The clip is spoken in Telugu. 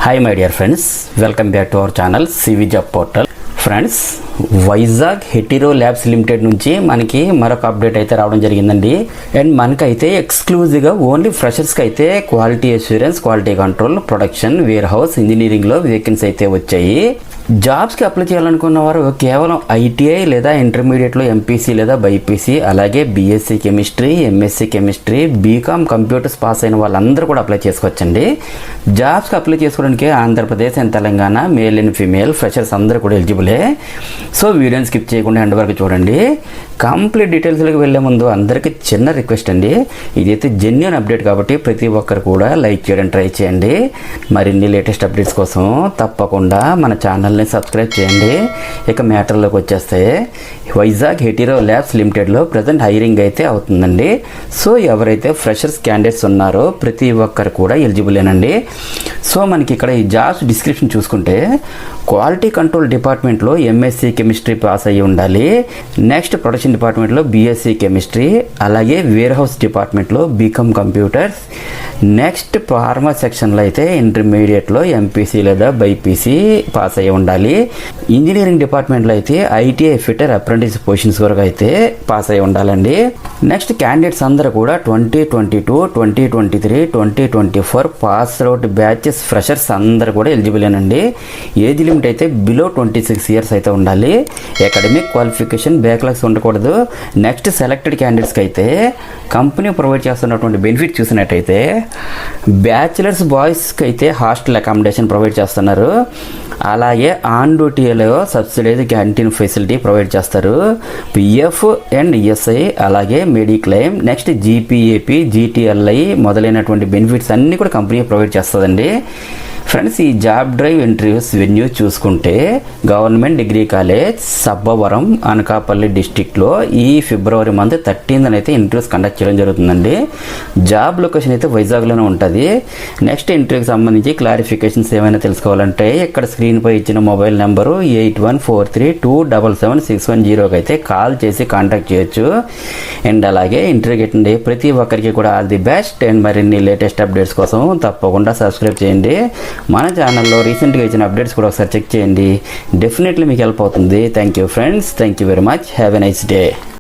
Hi my dear friends, welcome back to our channel CV job portal. Friends, Vizag Hetero labs limited నుంచి మనకి మరొక అప్డేట్ అయితే రావడం జరిగిందండి. అండ్ మనకైతే ఎక్స్క్లూజివ్గా ఓన్లీ ఫ్రెషర్స్కి అయితే quality assurance, quality control, production, warehouse, ఇంజనీరింగ్లో వేకెన్సీ అయితే వచ్చాయి. జాబ్స్కి అప్లై చేయాలనుకున్న వారు కేవలం ఐటీఐ లేదా ఇంటర్మీడియట్లో ఎంపీసీ లేదా బైపీసీ, అలాగే BSc chemistry, MSc chemistry, BCom computers pass అయిన వాళ్ళందరూ కూడా అప్లై చేసుకోవచ్చండి. జాబ్స్కి అప్లై చేసుకోవడానికి Andhra Pradesh and Telangana male and female freshers అందరూ కూడా ఎలిజిబులే. సో వీడియోని స్కిప్ చేయకుండా ఎండ్ వరకు చూడండి. కంప్లీట్ డీటెయిల్స్లోకి వెళ్ళే ముందు అందరికీ చిన్న రిక్వెస్ట్ అండి, ఇదైతే జెన్యూన్ అప్డేట్ కాబట్టి ప్రతి ఒక్కరు కూడా లైక్ చేయడం ట్రై చేయండి. మరిన్ని లేటెస్ట్ అప్డేట్స్ కోసం తప్పకుండా మన ఛానల్ని సబ్స్క్రైబ్ చేయండి. ఇక మ్యాటర్లోకి వచ్చేస్తే, వైజాగ్ హెటిరో ల్యాబ్స్ లిమిటెడ్లో ప్రజెంట్ హైరింగ్ అయితే అవుతుందండి. సో ఎవరైతే ఫ్రెషర్స్ క్యాండిడేట్స్ ఉన్నారో ప్రతి ఒక్కరు కూడా ఎలిజిబులేనండి. సో మనకి ఇక్కడ ఈ జాబ్స్ డిస్క్రిప్షన్ చూసుకుంటే, క్వాలిటీ కంట్రోల్ డిపార్ట్మెంట్లో ఎంఎస్సీ కెమిస్ట్రీ పాస్ అయ్యి ఉండాలి. నెక్స్ట్ ప్రొడక్షన్ డిపార్ట్మెంట్లో బీఎస్సీ కెమిస్ట్రీ, అలాగే వేర్ హౌస్ డిపార్ట్మెంట్లో బీకామ్ కంప్యూటర్స్. నెక్స్ట్ ఫార్మా సెక్షన్లో అయితే ఇంటర్మీడియట్లో ఎంపీసీ లేదా బైపీసీ పాస్ అయ్యి ఉండాలి. ఇంజనీరింగ్ డిపార్ట్మెంట్లో అయితే ఐటీఐ ఫిటర్ అప్రెంటిస్ పొజిషన్స్ వరకు అయితే పాస్ అయ్యి ఉండాలండి. నెక్స్ట్ క్యాండిడేట్స్ అందరూ కూడా 2022, 2023, 2024 పాస్ అవుట్ బ్యాచెస్ ఫ్రెషర్స్ అందరూ కూడా ఎలిజిబులేనండి. ఏజ్ లిమిట్ అయితే బిలో 26 ఇయర్స్ అయితే ఉండాలి. అకాడమిక్ క్వాలిఫికేషన్ బ్యాక్లాగ్స్ ఉండకూడదు. నెక్స్ట్ సెలెక్టెడ్ క్యాండిడేట్స్కి అయితే కంపెనీ ప్రొవైడ్ చేస్తున్నటువంటి బెనిఫిట్ చూసినట్టయితే, బ్యాచిలర్స్ బాయ్స్కి అయితే హాస్టల్ అకామిడేషన్ ప్రొవైడ్ చేస్తున్నారు. అలాగే ఆన్ డ్యూటీలో సబ్సిడైజ్ క్యాంటీన్ ఫెసిలిటీ ప్రొవైడ్ చేస్తారు. పిఎఫ్ అండ్ ఈఎస్ఐ, అలాగే మెడిక్లెయిమ్, నెక్స్ట్ జీపీఏపీ, జీటీఎల్ఐ మొదలైనటువంటి బెనిఫిట్స్ అన్నీ కూడా కంపెనీ ప్రొవైడ్ చేస్తుందండి. ఫ్రెండ్స్, ఈ జాబ్ డ్రైవ్ ఇంటర్వ్యూస్ వెన్యూ చూసుకుంటే, government degree college Sabbavaram, Anakapalli డిస్టిక్లో ఈ ఫిబ్రవరి మంత్ 13th అయితే ఇంటర్వ్యూస్ కండక్ట్ చేయడం జరుగుతుందండి. జాబ్ లొకేషన్ అయితే వైజాగ్లోనే ఉంటుంది. నెక్స్ట్ ఇంటర్వ్యూకి సంబంధించి క్లారిఫికేషన్స్ ఏమైనా తెలుసుకోవాలంటే, ఇక్కడ స్క్రీన్పై ఇచ్చిన మొబైల్ నెంబరు 8143277610 అయితే కాల్ చేసి కాంటాక్ట్ చేయొచ్చు. అండ్ అలాగే ఇంటర్వ్యూకి అటెండ్ అయ్యే ప్రతి ఒక్కరికి కూడా ఆల్ ది బెస్ట్. అండ్ మరిన్ని లేటెస్ట్ అప్డేట్స్ కోసం తప్పకుండా సబ్స్క్రైబ్ చేయండి. మన ఛానల్లో రీసెంట్గా ఇచ్చిన అప్డేట్స్ కూడా ఒకసారి చెక్ చేయండి. డెఫినెట్లీ మీకు హెల్ప్ అవుతుంది. Thank you friends, thank you very much. Have a nice day.